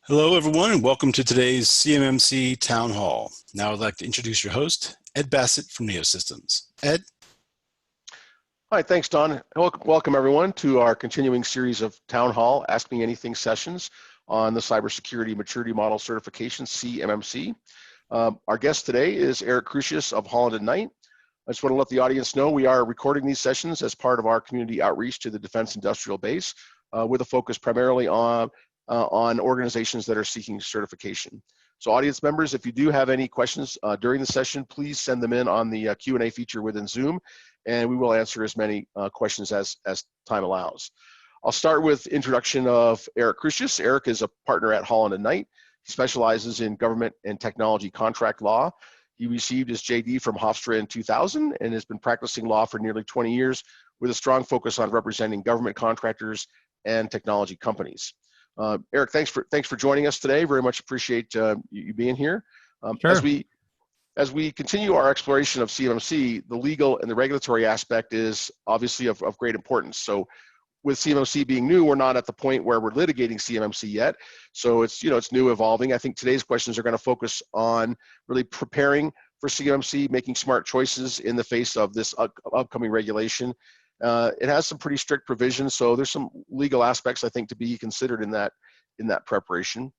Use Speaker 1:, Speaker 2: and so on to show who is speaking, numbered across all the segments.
Speaker 1: Hello, everyone, and welcome to today's CMMC Town Hall. Now I'd like to introduce your host, Ed Bassett from NeoSystems. Ed?
Speaker 2: Hi, thanks, Don. Welcome, everyone, to our continuing series of Town Hall Ask Me Anything sessions on the Cybersecurity Maturity Model Certification, CMMC. Our guest today is Eric Crusius of Holland Knight. I just want to let the audience know we are recording these sessions as part of our community outreach to the Defense Industrial Base with a focus primarily on organizations that are seeking certification. So audience members, if you do have any questions during the session, please send them in on the Q&A feature within Zoom, and we will answer as many questions as time allows. I'll start with introduction of Eric Crusius. Eric is a partner at Holland Knight. He specializes in government and technology contract law. He received his JD from Hofstra in 2000 and has been practicing law for nearly 20 years with a strong focus on representing government contractors and technology companies. Eric, thanks for joining us today. Very much appreciate you being here.
Speaker 3: Sure.
Speaker 2: As we continue our exploration of CMMC, the legal and the regulatory aspect is obviously of great importance. So with CMMC being new, we're not at the point where we're litigating CMMC yet. So it's new, evolving. I think today's questions are going to focus on really preparing for CMMC, making smart choices in the face of this upcoming regulation. It has some pretty strict provisions, so there's some legal aspects I think to be considered in that preparation.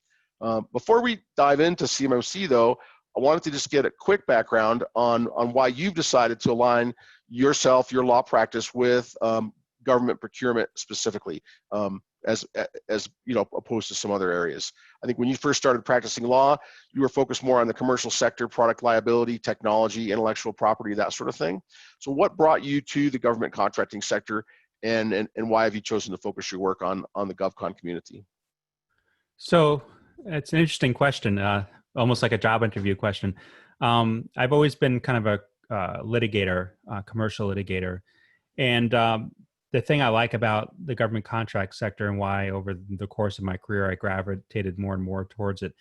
Speaker 2: Before we dive into CMMC though, I wanted to just get a quick background on why you've decided to align yourself, your law practice with government procurement specifically, as opposed to some other areas. I think when you first started practicing law, you were focused more on the commercial sector, product liability, technology, intellectual property, that sort of thing. So what brought you to the government contracting sector, and why have you chosen to focus your work on the GovCon community?
Speaker 3: So it's an interesting question, almost like a job interview question. I've always been kind of a litigator, commercial litigator. And the thing I like about the government contract sector and why over the course of my career I gravitated more and more towards it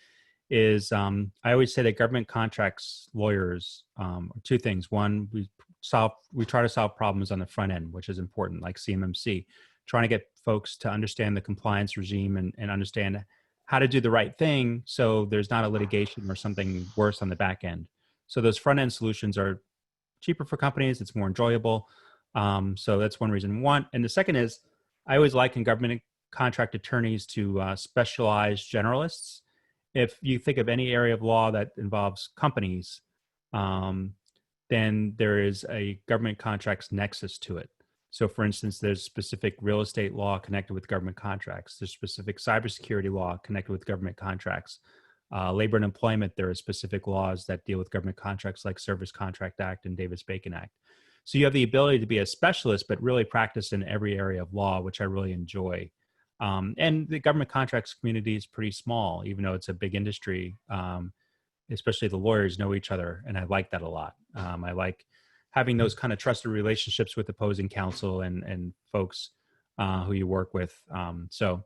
Speaker 3: is I always say that government contracts lawyers are two things. One, we try to solve problems on the front end, which is important, like CMMC, trying to get folks to understand the compliance regime and understand how to do the right thing so there's not a litigation or something worse on the back end. So those front end solutions are cheaper for companies, it's more enjoyable. So that's one reason. And the second is I always liken government contract attorneys to specialized generalists. If you think of any area of law that involves companies, then there is a government contracts nexus to it. So for instance, there's specific real estate law connected with government contracts. There's specific cybersecurity law connected with government contracts. Labor and employment, there are specific laws that deal with government contracts like Service Contract Act and Davis-Bacon Act. So you have the ability to be a specialist, but really practice in every area of law, which I really enjoy. And the government contracts community is pretty small, even though it's a big industry. Especially the lawyers know each other, and I like that a lot. I like having those kind of trusted relationships with opposing counsel and folks who you work with. So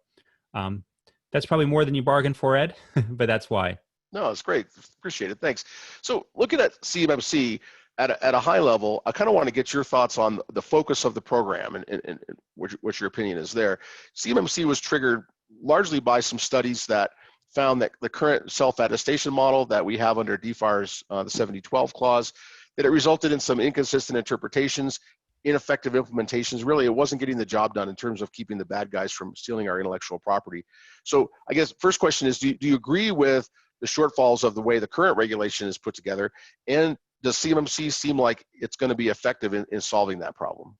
Speaker 3: that's probably more than you bargained for, Ed, but that's why.
Speaker 2: No, it's great. Appreciate it. Thanks. So looking at CMMC, at a high level, I kind of want to get your thoughts on the focus of the program and what your opinion is there. CMMC was triggered largely by some studies that found that the current self-attestation model that we have under DFAR's the 7012 clause, that it resulted in some inconsistent interpretations, ineffective implementations. Really, it wasn't getting the job done in terms of keeping the bad guys from stealing our intellectual property. So I guess first question is, do you agree with the shortfalls of the way the current regulation is put together? And does CMMC seem like it's going to be effective in solving that problem?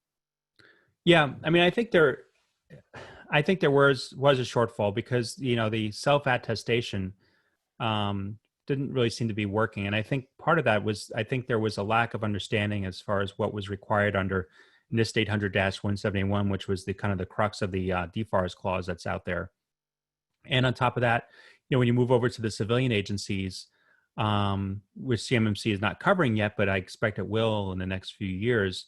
Speaker 3: Yeah, I mean, I think there was a shortfall because the self-attestation didn't really seem to be working, and I think part of that was there was a lack of understanding as far as what was required under NIST 800-171, which was the kind of the crux of the DFARS clause that's out there. And on top of that, when you move over to the civilian agencies, which CMMC is not covering yet, but I expect it will in the next few years,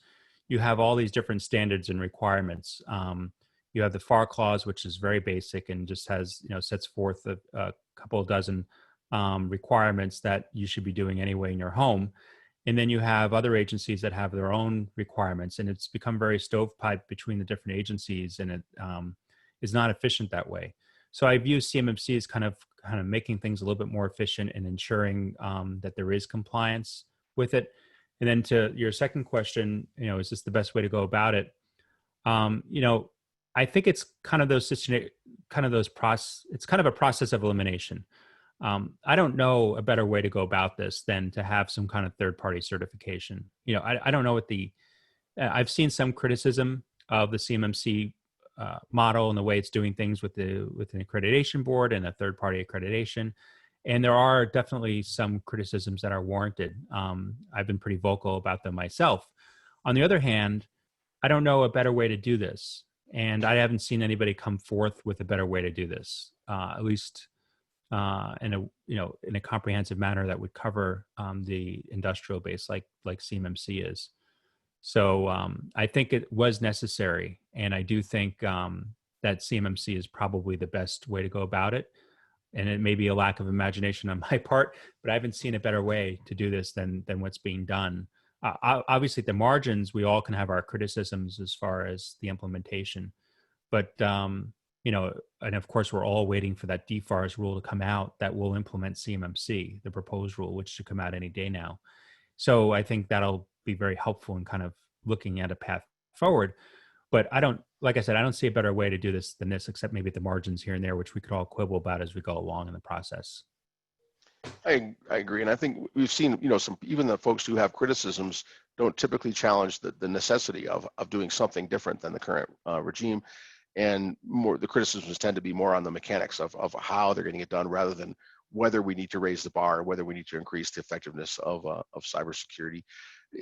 Speaker 3: you have all these different standards and requirements. You have the FAR clause, which is very basic and just has, sets forth a couple of dozen requirements that you should be doing anyway in your home. And then you have other agencies that have their own requirements, and it's become very stovepipe between the different agencies, and it is not efficient that way. So I view CMMC as kind of kind of making things a little bit more efficient and ensuring that there is compliance with it. And then to your second question, is this the best way to go about it? I think it's kind of it's kind of a process of elimination. I don't know a better way to go about this than to have some kind of third-party certification. I don't know what I've seen some criticism of the CMMC model and the way it's doing things with an accreditation board and a third-party accreditation. And there are definitely some criticisms that are warranted. I've been pretty vocal about them myself. On the other hand, I don't know a better way to do this. And I haven't seen anybody come forth with a better way to do this, at least in a comprehensive manner that would cover the industrial base like CMMC is. So I think it was necessary, and I do think that CMMC is probably the best way to go about it. And it may be a lack of imagination on my part, but I haven't seen a better way to do this than what's being done. Obviously, at the margins, we all can have our criticisms as far as the implementation, but and of course, we're all waiting for that DFARS rule to come out that will implement CMMC, the proposed rule, which should come out any day now. So I think that'll be very helpful in kind of looking at a path forward. But like I said, I don't see a better way to do this than this, except maybe at the margins here and there, which we could all quibble about as we go along in the process.
Speaker 2: I agree, and I think we've seen, even the folks who have criticisms don't typically challenge the necessity of doing something different than the current regime, and the criticisms tend to be more on the mechanics of how they're getting it done, rather than whether we need to raise the bar, whether we need to increase the effectiveness of cybersecurity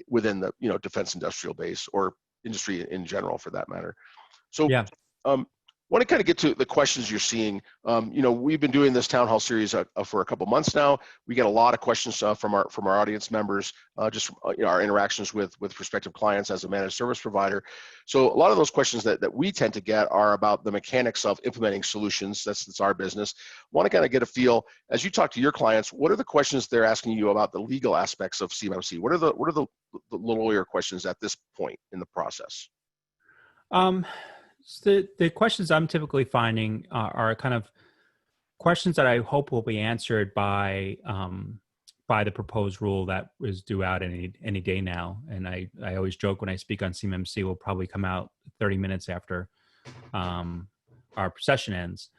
Speaker 2: within the defense industrial base or industry in general, for that matter. So yeah. Want to kind of get to the questions you're seeing. We've been doing this town hall series for a couple months now. We get a lot of questions from our audience members, just our interactions with prospective clients as a managed service provider. So a lot of those questions that we tend to get are about the mechanics of implementing solutions. That's our business. Want to kind of get a feel, as you talk to your clients, what are the questions they're asking you about the legal aspects of CMMC? What are the lawyer questions at this point in the process?
Speaker 3: So the questions I'm typically finding are kind of questions that I hope will be answered by the proposed rule that is due out any day now. And I always joke when I speak on CMMC, will probably come out 30 minutes after our session ends.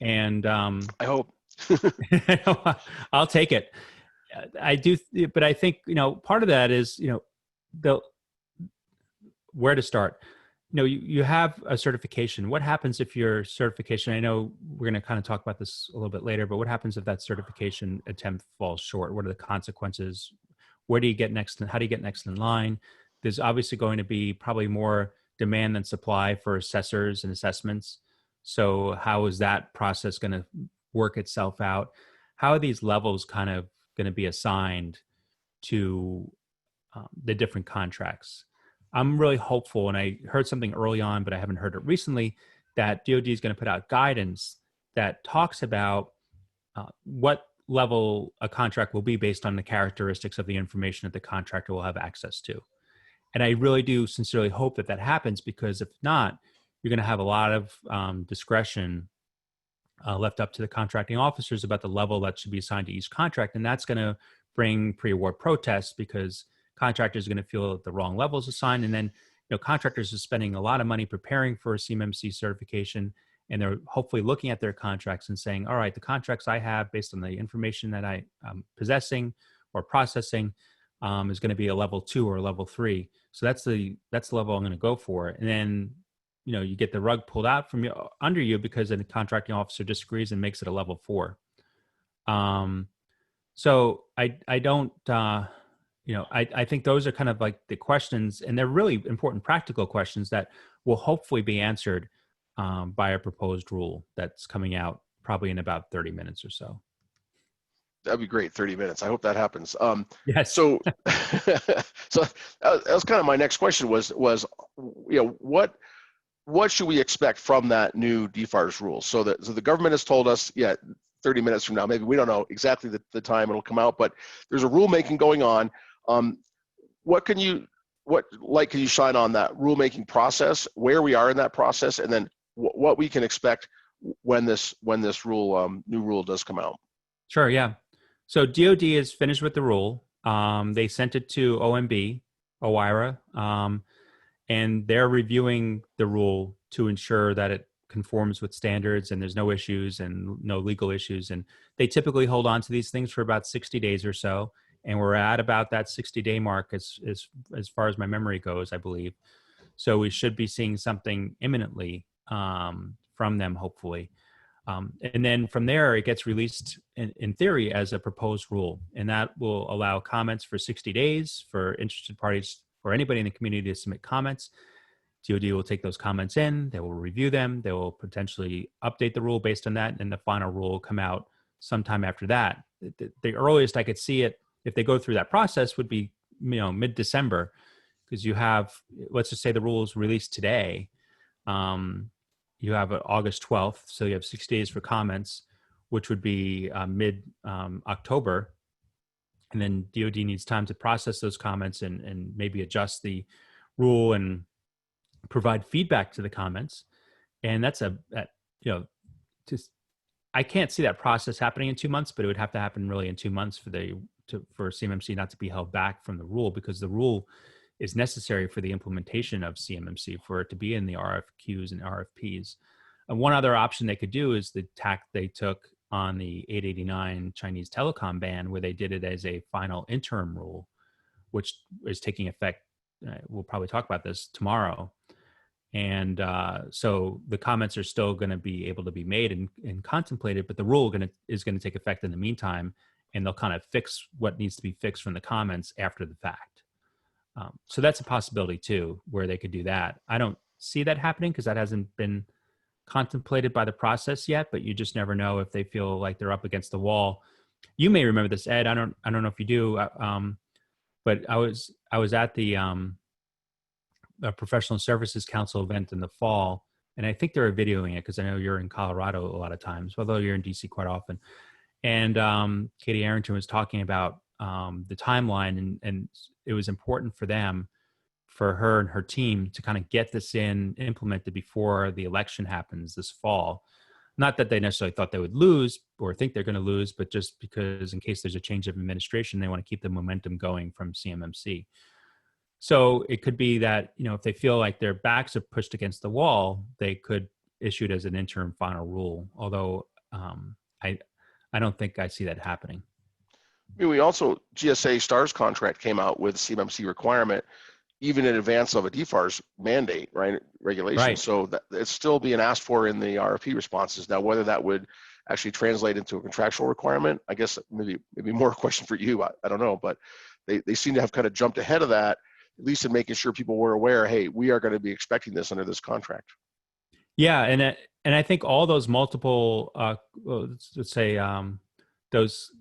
Speaker 3: And I
Speaker 2: hope.
Speaker 3: I'll take it. I do, but I think part of that is where to start. You have a certification. What happens if your certification, I know we're going to kind of talk about this a little bit later, but what happens if that certification attempt falls short? What are the consequences? Where do you get next? And how do you get next in line? There's obviously going to be probably more demand than supply for assessors and assessments. So how is that process going to work itself out? How are these levels kind of going to be assigned to the different contracts? I'm really hopeful, and I heard something early on, but I haven't heard it recently, that DoD is going to put out guidance that talks about what level a contract will be based on the characteristics of the information that the contractor will have access to. And I really do sincerely hope that happens, because if not, you're going to have a lot of discretion left up to the contracting officers about the level that should be assigned to each contract. And that's going to bring pre-award protests, because contractors are going to feel that the wrong levels assigned. And then, contractors are spending a lot of money preparing for a CMMC certification, and they're hopefully looking at their contracts and saying, all right, the contracts I have based on the information that I'm possessing or processing is going to be a level 2 or a level 3. So that's the level I'm going to go for. And then, you get the rug pulled out from under you because the contracting officer disagrees and makes it a level 4. So I don't, I think those are kind of like the questions, and they're really important practical questions that will hopefully be answered by a proposed rule that's coming out probably in about 30 minutes or so.
Speaker 2: That'd be great. 30 minutes. I hope that happens.
Speaker 3: Yes.
Speaker 2: So, so that was kind of my next question was, what should we expect from that new DFARS rule? So the government has told us, 30 minutes from now, maybe we don't know exactly the time it'll come out, but there's a rulemaking going on. What light can you shine on that rulemaking process, where we are in that process, and then what we can expect when this new rule does come out?
Speaker 3: Sure, yeah. So DoD is finished with the rule. They sent it to OMB, OIRA, and they're reviewing the rule to ensure that it conforms with standards and there's no issues and no legal issues. And they typically hold on to these things for about 60 days or so. And we're at about that 60-day mark as far as my memory goes, I believe. So we should be seeing something imminently from them, hopefully. And then from there, it gets released in theory as a proposed rule. And that will allow comments for 60 days for interested parties or anybody in the community to submit comments. DoD will take those comments in, they will review them, they will potentially update the rule based on that, and the final rule will come out sometime after that. The earliest I could see it, if they go through that process, would be mid-December, because you have, let's just say the rule is released today. You have August 12th, so you have 6 days for comments, which would be mid-October. And then DoD needs time to process those comments and maybe adjust the rule and provide feedback to the comments. And that's I can't see that process happening in 2 months, but it would have to happen really in 2 months for CMMC not to be held back from the rule, because the rule is necessary for the implementation of CMMC, for it to be in the RFQs and RFPs. And one other option they could do is the tack they took on the 889 Chinese telecom ban, where they did it as a final interim rule, which is taking effect. We'll probably talk about this tomorrow. And so the comments are still going to be able to be made and contemplated, but the rule is going to take effect in the meantime, and they'll kind of fix what needs to be fixed from the comments after the fact. So that's a possibility too, where they could do that. I don't see that happening because that hasn't been contemplated by the process yet, but you just never know if they feel like they're up against the wall. You may remember this, Ed. I don't know if you do, but I was at the Professional Services Council event in the fall, and I think they were videoing it because I know you're in Colorado a lot of times, although you're in DC quite often. And Katie Arrington was talking about the timeline, and it was important for them, for her and her team, to kind of get this implemented before the election happens this fall. Not that they necessarily thought they would lose or think they're going to lose, but just because in case there's a change of administration, they want to keep the momentum going from CMMC. So it could be that, if they feel like their backs are pushed against the wall, they could issue it as an interim final rule. Although I don't think I see that happening.
Speaker 2: We also, GSA STARS contract came out with CMMC requirement, even in advance of a DFARS mandate, right? Regulation.
Speaker 3: Right.
Speaker 2: So that it's still being asked for in the RFP responses. Now, whether that would actually translate into a contractual requirement, I guess maybe more a question for you. I don't know, but they seem to have kind of jumped ahead of that, at least in making sure people were aware, hey, we are going to be expecting this under this contract.
Speaker 3: Yeah, and I think all those multiple, let's say, those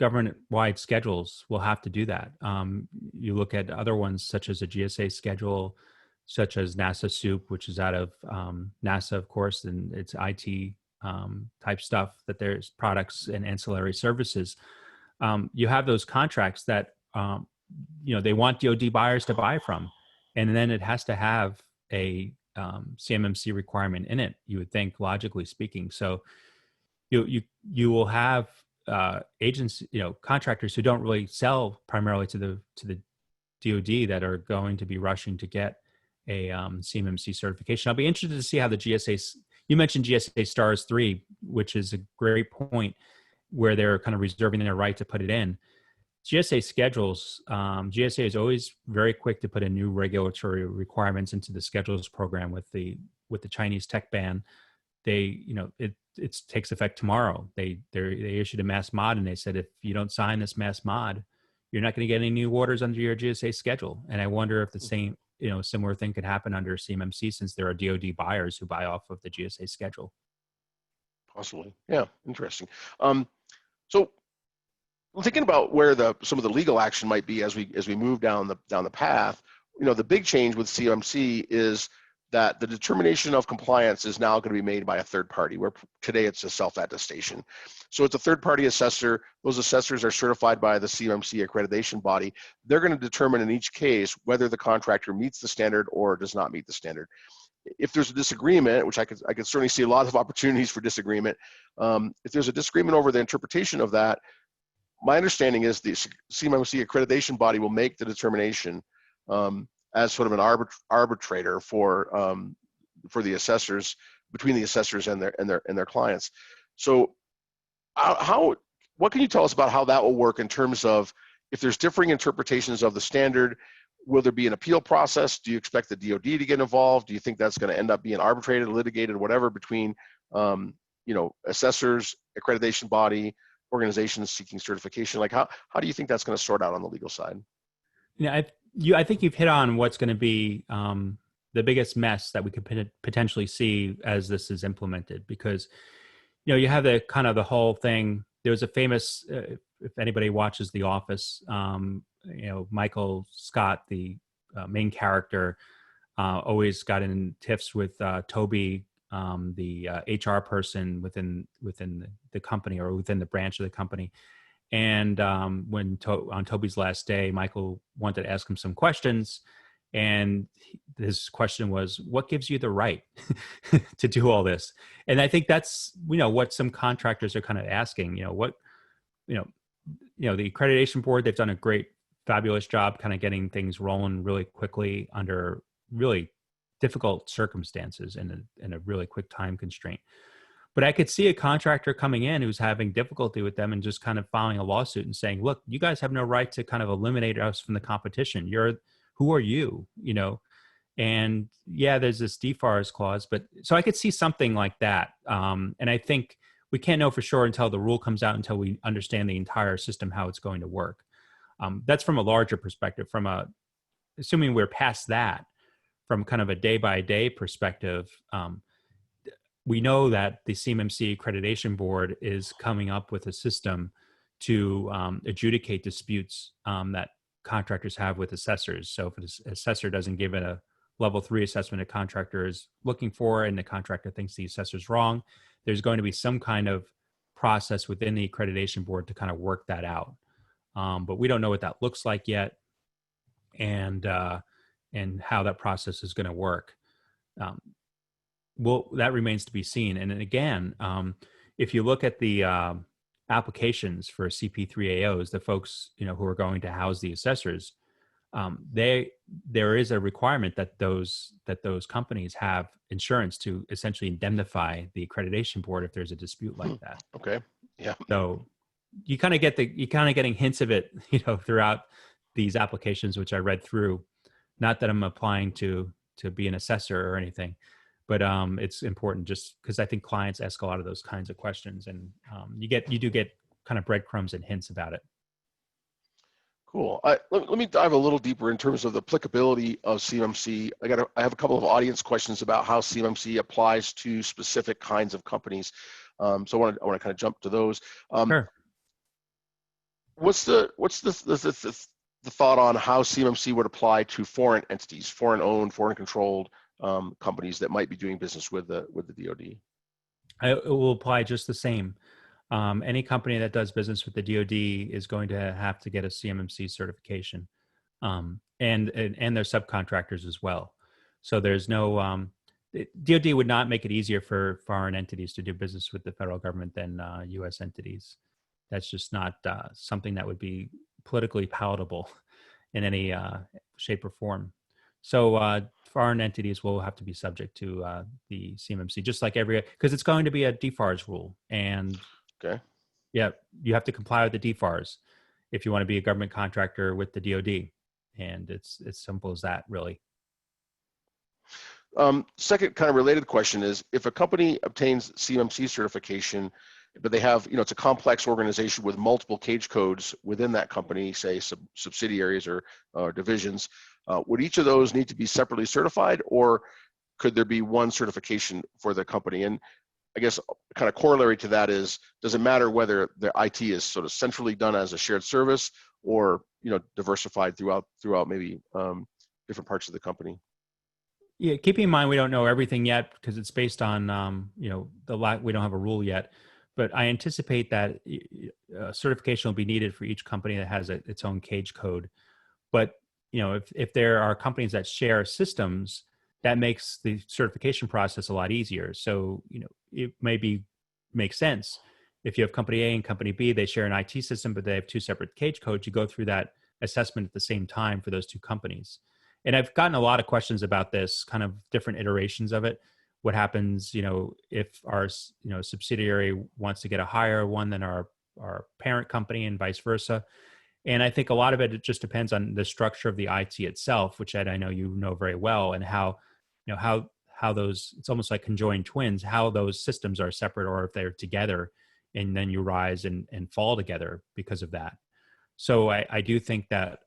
Speaker 3: government-wide schedules will have to do that. You look at other ones such as a GSA schedule, such as NASA SOUP, which is out of NASA, of course, and it's IT type stuff, that there's products and ancillary services. You have those contracts that they want DoD buyers to buy from, and then it has to have a CMMC requirement in it, you would think, logically speaking. So you will have agents, contractors who don't really sell primarily to the DoD that are going to be rushing to get a CMMC certification. I'll be interested to see how the GSA, you mentioned GSA STARS 3, which is a great point, where they're kind of reserving their right to put it in. GSA schedules, GSA is always very quick to put in new regulatory requirements into the schedules program. With the Chinese tech ban, it takes effect tomorrow. They issued a mass mod, and they said, if you don't sign this mass mod, you're not going to get any new orders under your GSA schedule. And I wonder if the same, similar thing could happen under CMMC, since there are DoD buyers who buy off of the GSA schedule. Possibly.
Speaker 2: Yeah, interesting. So thinking about where some of the legal action might be as we move down the path, the big change with CMMC is that the determination of compliance is now going to be made by a third party, where today it's a self-attestation. So it's a third-party assessor. Those assessors are certified by the CMMC accreditation body. They're going to determine in each case whether the contractor meets the standard or does not meet the standard. if there's a disagreement, which I could certainly see a lot of opportunities for disagreement, if there's a disagreement over the interpretation of that, my understanding is the CMMC accreditation body will make the determination as sort of an arbitrator for the assessors, between the assessors and their clients. So what can you tell us about how that will work in terms of if there's differing interpretations of the standard? Will there be an appeal process? Do you expect the DoD to get involved? Do you think that's going to end up being arbitrated, litigated, whatever, between assessors, accreditation body, organizations seeking certification? Like how do you think that's going to sort out on the legal side?
Speaker 3: Yeah, I think you've hit on what's going to be the biggest mess that we could potentially see as this is implemented, because you have the kind of the whole thing. There was a famous, if anybody watches The Office, Michael Scott, the main character, always got in tiffs with Toby, the HR person within the company or within the branch of the company. And when on Toby's last day, Michael wanted to ask him some questions, and his question was, "What gives you the right to do all this?" And I think that's what some contractors are kind of asking. The accreditation board, they've done a great, fabulous job kind of getting things rolling really quickly under really difficult circumstances in a really quick time constraint. But I could see a contractor coming in who's having difficulty with them and just kind of filing a lawsuit and saying, "Look, you guys have no right to kind of eliminate us from the competition. Who are you?" And yeah, there's this DFARS clause, but so I could see something like that. And I think we can't know for sure until the rule comes out, until we understand the entire system, how it's going to work. That's from a larger perspective. Assuming we're past that, from kind of a day-by-day perspective, we know that the CMMC Accreditation Board is coming up with a system to adjudicate disputes that contractors have with assessors. So if an assessor doesn't give it a level 3 assessment a contractor is looking for, and the contractor thinks the assessor's wrong, there's going to be some kind of process within the accreditation board to kind of work that out. But we don't know what that looks like yet, and how that process is going to work. Well, that remains to be seen. And again, if you look at the applications for CP3AOs, the folks who are going to house the assessors, there is a requirement that those companies have insurance to essentially indemnify the accreditation board if there's a dispute like that.
Speaker 2: Okay. Yeah.
Speaker 3: So you kind of getting hints of it, throughout these applications, which I read through. Not that I'm applying to be an assessor or anything, but it's important just because I think clients ask a lot of those kinds of questions, and you do get kind of breadcrumbs and hints about it.
Speaker 2: Cool. Let me dive a little deeper in terms of the applicability of CMMC. I have a couple of audience questions about how CMMC applies to specific kinds of companies. So I want to kind of jump to those.
Speaker 3: Sure.
Speaker 2: What's the thought on how CMMC would apply to foreign entities, foreign-owned, foreign-controlled companies that might be doing business with the DoD?
Speaker 3: It will apply just the same. Any company that does business with the DoD is going to have to get a CMMC certification, and their subcontractors as well. So there's no DoD would not make it easier for foreign entities to do business with the federal government than U.S. entities. That's just not something that would be politically palatable in any shape or form. So foreign entities will have to be subject to the CMMC, just like because it's going to be a DFARS rule. And
Speaker 2: okay.
Speaker 3: Yeah, you have to comply with the DFARS if you want to be a government contractor with the DoD. And it's as simple as that, really.
Speaker 2: Second kind of related question is, if a company obtains CMMC certification, but they have, it's a complex organization with multiple cage codes within that company, say subsidiaries or divisions, would each of those need to be separately certified, or could there be one certification for the company? And I guess kind of corollary to that is, does it matter whether the IT is sort of centrally done as a shared service or, diversified throughout maybe different parts of the company?
Speaker 3: Yeah, keeping in mind we don't know everything yet because it's based on, we don't have a rule yet. But I anticipate that certification will be needed for each company that has its own cage code. But if there are companies that share systems, that makes the certification process a lot easier. So, it makes sense. If you have company A and company B, they share an IT system, but they have two separate cage codes, you go through that assessment at the same time for those two companies. And I've gotten a lot of questions about this, kind of different iterations of it. What happens, if our, subsidiary wants to get a higher one than our parent company and vice versa. And I think a lot of it just depends on the structure of the IT itself, which Ed, I know you know very well, and how those, it's almost like conjoined twins, how those systems are separate or if they're together, and then you rise and fall together because of that. So I do think that,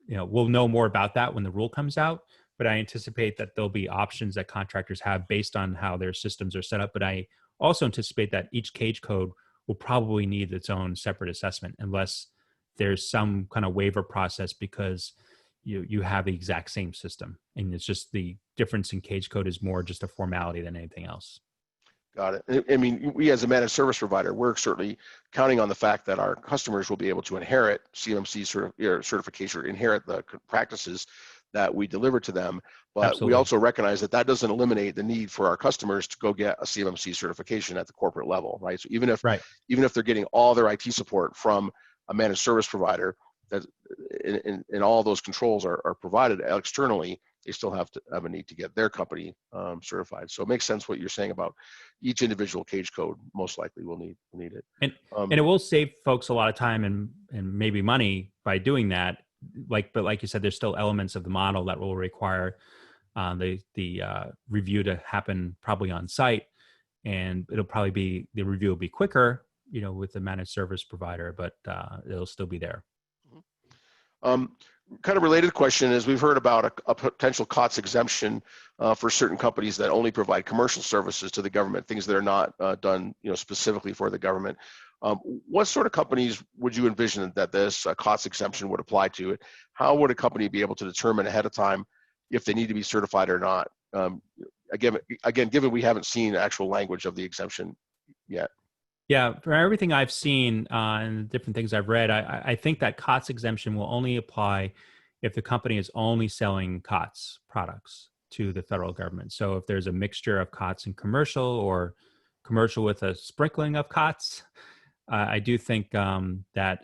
Speaker 3: we'll know more about that when the rule comes out, but I anticipate that there'll be options that contractors have based on how their systems are set up. But I also anticipate that each cage code will probably need its own separate assessment unless there's some kind of waiver process because you have the exact same system. And it's just the difference in cage code is more just a formality than anything else.
Speaker 2: Got it. I mean, we as a managed service provider, we're certainly counting on the fact that our customers will be able to inherit CMMC certification or inherit the practices that we deliver to them. But
Speaker 3: Absolutely.
Speaker 2: We also recognize that that doesn't eliminate the need for our customers to go get a CMMC certification at the corporate level, right? So even if they're getting all their IT support from a managed service provider, that and all those controls are provided externally, they still have to have a need to get their company certified. So it makes sense what you're saying about each individual cage code most likely will need it. And
Speaker 3: it will save folks a lot of time and maybe money by doing that. But like you said, there's still elements of the model that will require the review to happen probably on site, and the review will be quicker, with the managed service provider, but it'll still be there.
Speaker 2: Kind of related question is we've heard about a potential COTS exemption for certain companies that only provide commercial services to the government, things that are not done specifically for the government. What sort of companies would you envision that this COTS exemption would apply to? How would a company be able to determine ahead of time if they need to be certified or not? Again, given we haven't seen actual language of the exemption yet.
Speaker 3: Yeah, for everything I've seen and the different things I've read, I think that COTS exemption will only apply if the company is only selling COTS products to the federal government. So if there's a mixture of COTS and commercial, or commercial with a sprinkling of COTS, I do think that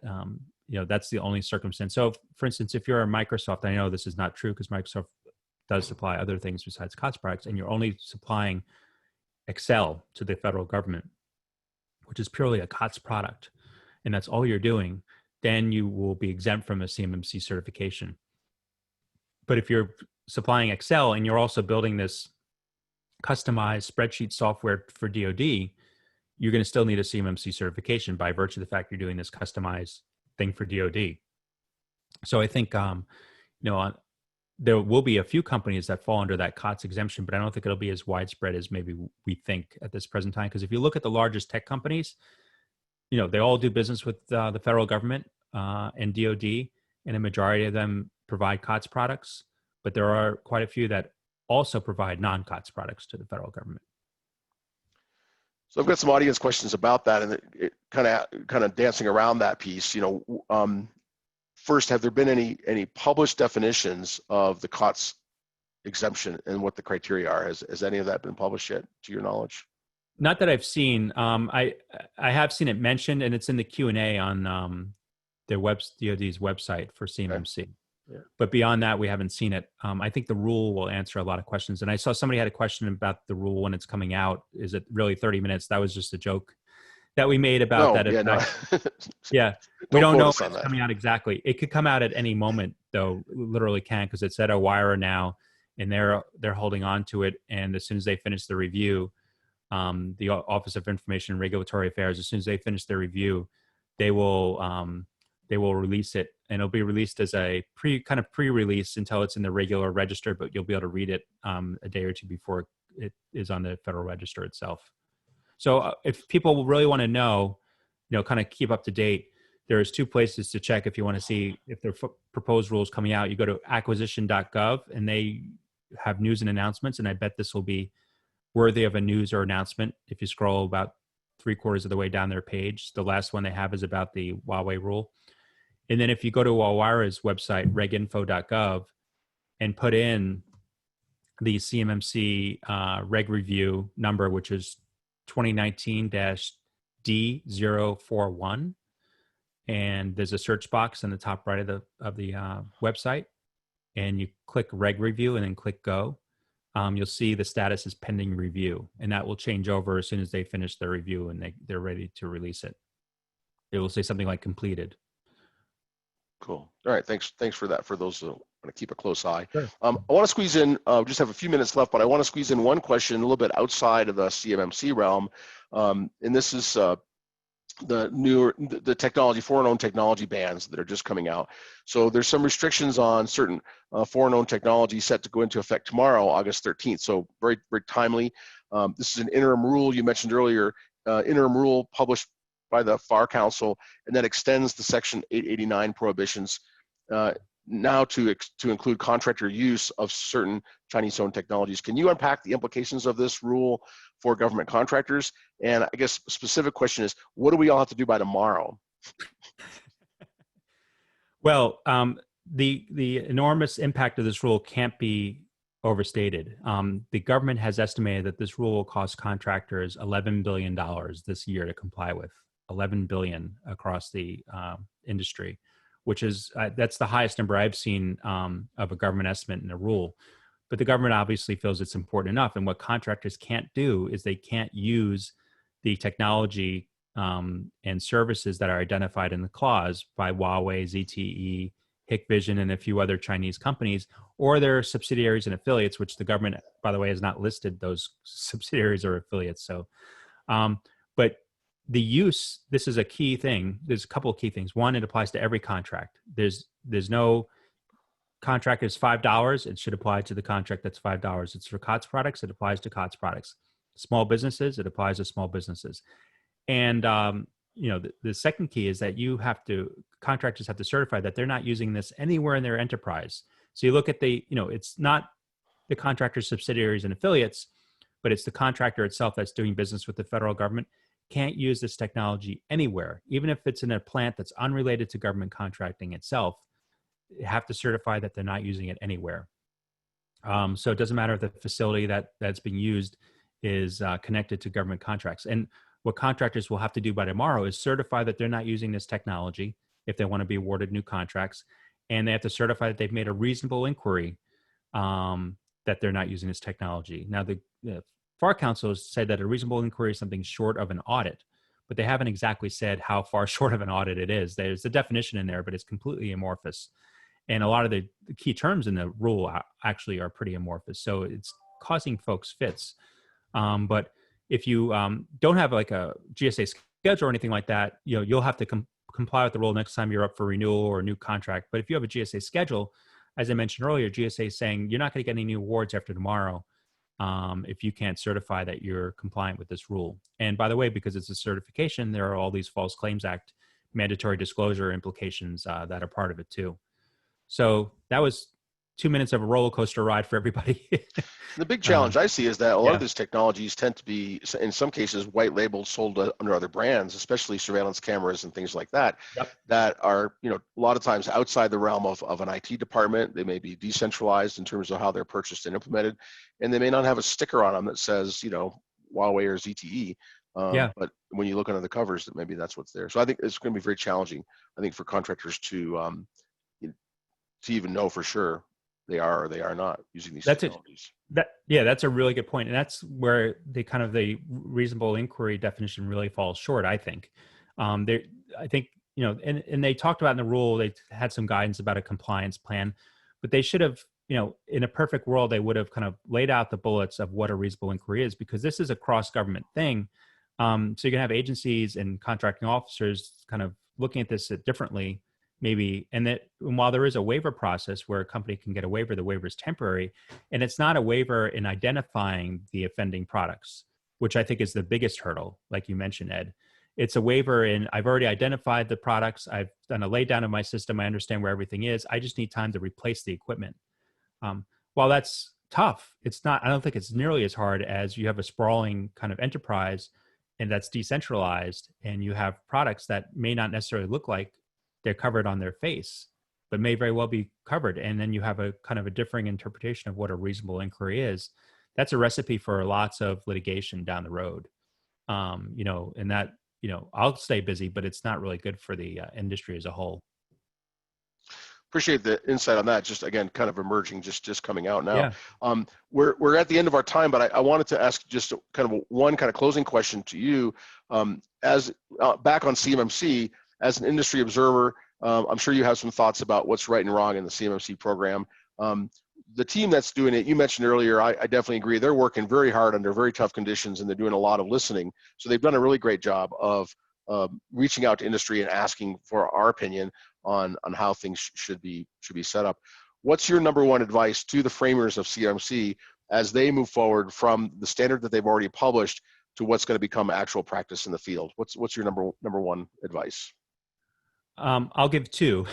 Speaker 3: that's the only circumstance. So, for instance, if you're a Microsoft, I know this is not true because Microsoft does supply other things besides COTS products, and you're only supplying Excel to the federal government, which is purely a COTS product, and that's all you're doing, then you will be exempt from a CMMC certification. But if you're supplying Excel and you're also building this customized spreadsheet software for DoD, you're going to still need a CMMC certification by virtue of the fact you're doing this customized thing for DoD. So I think, there will be a few companies that fall under that COTS exemption, but I don't think it'll be as widespread as maybe we think at this present time. Because if you look at the largest tech companies, they all do business with the federal government and DoD, and a majority of them provide COTS products. But there are quite a few that also provide non-COTS products to the federal government.
Speaker 2: So I've got some audience questions about that, and it kind of dancing around that piece. First, have there been any published definitions of the COTS exemption and what the criteria are? Has any of that been published yet, to your knowledge?
Speaker 3: Not that I've seen. I have seen it mentioned, and it's in the Q&A on DoD's website for CMMC. Okay. Yeah. But beyond that, we haven't seen it. I think the rule will answer a lot of questions. And I saw somebody had a question about the rule when it's coming out. Is it really 30 minutes? That was just a joke that we made about that. Yeah, we don't know when it's coming out exactly. It could come out at any moment, though. Literally can, because it's at OIRA now, and they're holding on to it. And as soon as they finish the review, the Office of Information and Regulatory Affairs, as soon as they finish their review, they will release it, and it'll be released as a pre-release until it's in the regular register. But you'll be able to read it a day or two before it is on the Federal Register itself. So if people really want to know, kind of keep up to date, there's two places to check if you want to see if there are proposed rules coming out. You go to acquisition.gov, and they have news and announcements, and I bet this will be worthy of a news or announcement. If you scroll about 3/4 of the way down their page, the last one they have is about the Huawei rule. And then if you go to OIRA's website, reginfo.gov, and put in the CMMC reg review number, which is 2019-D041. And there's a search box in the top right of the website. And you click reg review and then click go. You'll see the status is pending review, and that will change over as soon as they finish their review and they're ready to release it. It will say something like completed.
Speaker 2: Cool. All right. Thanks for that. For those who want to keep a close eye.
Speaker 3: Sure.
Speaker 2: I want to squeeze in, just have a few minutes left, but I want to squeeze in one question a little bit outside of the CMMC realm. And this is the technology, foreign owned technology bans that are just coming out. So there's some restrictions on certain foreign owned technology set to go into effect tomorrow, August 13th. So very, very timely. This is an interim rule you mentioned earlier, interim rule published by the FAR Council, and that extends the Section 889 prohibitions now to include contractor use of certain Chinese-owned technologies. Can you unpack the implications of this rule for government contractors? And I guess a specific question is, what do we all have to do by tomorrow?
Speaker 3: Well, the enormous impact of this rule can't be overstated. The government has estimated that this rule will cost contractors $11 billion this year to comply with. $11 billion across the industry, which is that's the highest number I've seen of a government estimate in a rule. But the government obviously feels it's important enough. And what contractors can't do is they can't use the technology and services that are identified in the clause by Huawei, ZTE, Hikvision, and a few other Chinese companies, or their subsidiaries and affiliates, which the government, by the way, has not listed those subsidiaries or affiliates. So, but the use, this is a key thing. There's a couple of key things. One, it applies to every contract. There's no contract is $5. It should apply to the contract that's $5. It's for COTS products. It applies to COTS products. Small businesses, it applies to small businesses. And the second key is that contractors have to certify that they're not using this anywhere in their enterprise. So you look at it's not the contractor's subsidiaries and affiliates, but it's the contractor itself that's doing business with the federal government. Can't use this technology anywhere, even if it's in a plant that's unrelated to government contracting itself. You have to certify that they're not using it anywhere. So it doesn't matter if the facility that's being used is connected to government contracts. And what contractors will have to do by tomorrow is certify that they're not using this technology if they want to be awarded new contracts. And they have to certify that they've made a reasonable inquiry that they're not using this technology. Now, the FAR Council has said that a reasonable inquiry is something short of an audit, but they haven't exactly said how far short of an audit it is. There's a definition in there, but it's completely amorphous. And a lot of the key terms in the rule actually are pretty amorphous. So it's causing folks fits. But if you don't have like a GSA schedule or anything like that, you'll have to comply with the rule next time you're up for renewal or a new contract. But if you have a GSA schedule, as I mentioned earlier, GSA is saying you're not going to get any new awards after tomorrow if you can't certify that you're compliant with this rule. And by the way, because it's a certification, there are all these False Claims Act mandatory disclosure implications that are part of it too. So that was 2 minutes of a roller coaster ride for everybody.
Speaker 2: The big challenge I see is that a lot of these technologies tend to be, in some cases, white labeled, sold under other brands, especially surveillance cameras and things like that, that are, a lot of times outside the realm of an IT department. They may be decentralized in terms of how they're purchased and implemented, and they may not have a sticker on them that says, Huawei or ZTE. But when you look under the covers, that maybe that's what's there. So I think it's going to be very challenging, I think, for contractors to even know for sure they are or they are not using these technologies.
Speaker 3: That's a really good point. And that's where the reasonable inquiry definition really falls short, I think. And they talked about in the rule, they had some guidance about a compliance plan, but they should have, in a perfect world, they would have kind of laid out the bullets of what a reasonable inquiry is, because this is a cross-government thing. So you can have agencies and contracting officers kind of looking at this differently, maybe. And while there is a waiver process where a company can get a waiver, the waiver is temporary. And it's not a waiver in identifying the offending products, which I think is the biggest hurdle, like you mentioned, Ed. It's a waiver in, I've already identified the products. I've done a lay down of my system. I understand where everything is. I just need time to replace the equipment. While that's tough, I don't think it's nearly as hard as you have a sprawling kind of enterprise and that's decentralized, and you have products that may not necessarily look like they're covered on their face, but may very well be covered. And then you have a kind of a differing interpretation of what a reasonable inquiry is. That's a recipe for lots of litigation down the road. You know, and that, you know, I'll stay busy, but it's not really good for the industry as a whole.
Speaker 2: Appreciate the insight on that. Just again, kind of emerging, just coming out now.
Speaker 3: Yeah.
Speaker 2: We're at the end of our time, but I wanted to ask just kind of one kind of closing question to you. As back on CMMC, as an industry observer, I'm sure you have some thoughts about what's right and wrong in the CMMC program. The team that's doing it, you mentioned earlier, I definitely agree. They're working very hard under very tough conditions, and they're doing a lot of listening. So they've done a really great job of reaching out to industry and asking for our opinion on how things should be set up. What's your number one advice to the framers of CMMC as they move forward from the standard that they've already published to what's going to become actual practice in the field? What's your number one advice?
Speaker 3: I'll give two.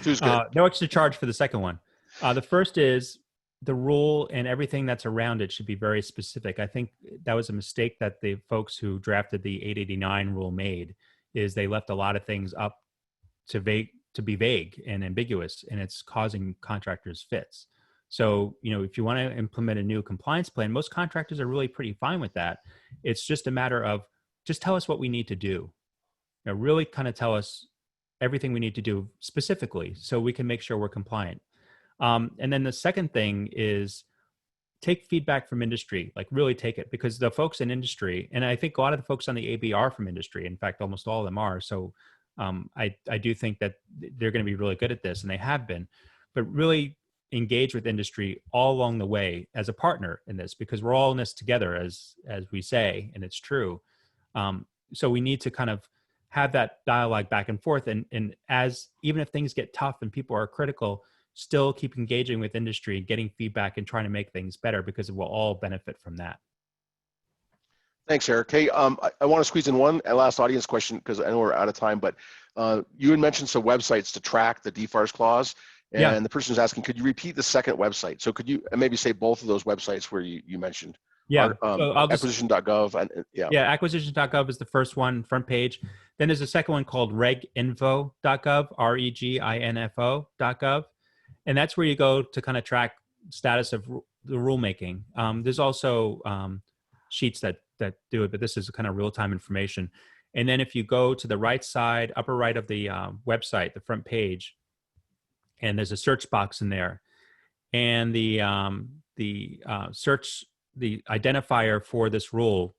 Speaker 2: Two's good.
Speaker 3: No extra charge for the second one. The first is the rule and everything that's around it should be very specific. I think that was a mistake that the folks who drafted the 889 rule made, is they left a lot of things up to be vague and ambiguous, and it's causing contractors fits. So, you know, if you want to implement a new compliance plan, most contractors are really pretty fine with that. It's just a matter of just tell us what we need to do. You know, really kind of tell us everything we need to do specifically so we can make sure we're compliant. And then the second thing is take feedback from industry, like really take it, because the folks in industry, and I think a lot of the folks on the AB are from industry. In fact, almost all of them are. So I do think that they're going to be really good at this, and they have been, but really engage with industry all along the way as a partner in this, because we're all in this together, as we say, and it's true. So we need to kind of have that dialogue back and forth, and as even if things get tough and people are critical, still keep engaging with industry, getting feedback, and trying to make things better, because we'll all benefit from that.
Speaker 2: Thanks, Eric. Hey, I want to squeeze in one last audience question, because I know we're out of time, but you had mentioned some websites to track the DFARS clause, and
Speaker 3: Yeah.
Speaker 2: the person was asking, could you repeat the second website? So could you maybe say both of those websites where you mentioned?
Speaker 3: Yeah,
Speaker 2: acquisition.gov. And
Speaker 3: yeah, acquisition.gov is the first one, front page. Then there's a second one called reginfo.gov, reginfo.gov. And that's where you go to kind of track status of the rulemaking. There's also sheets that do it, but this is kind of real-time information. And then if you go to the right side, upper right of the website, the front page, and there's a search box in there, and the identifier for this rule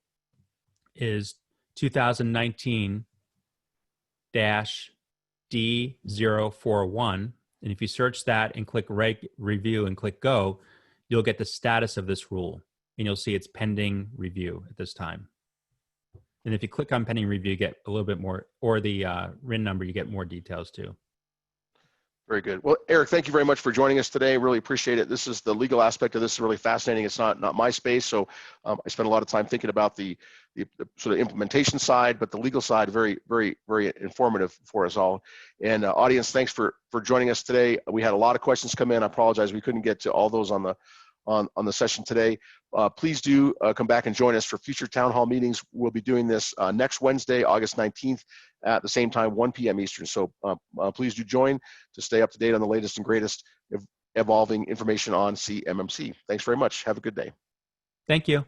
Speaker 3: is 2019-D041. And if you search that and click review and click go, you'll get the status of this rule, and you'll see it's pending review at this time. And if you click on pending review, you get a little bit more, or the RIN number, you get more details too.
Speaker 2: Very good. Well, Eric, thank you very much for joining us today. Really appreciate it. This is the legal aspect of this is really fascinating. It's not my space, so I spent a lot of time thinking about the sort of implementation side, but the legal side, very, very, very informative for us all. And audience, thanks for joining us today. We had a lot of questions come in. I apologize we couldn't get to all those on the session today. Please do come back and join us for future town hall meetings. We'll be doing this next Wednesday, August 19th at the same time, 1 p.m. Eastern. So please do join to stay up to date on the latest and greatest evolving information on CMMC. Thanks very much. Have a good day.
Speaker 3: Thank you.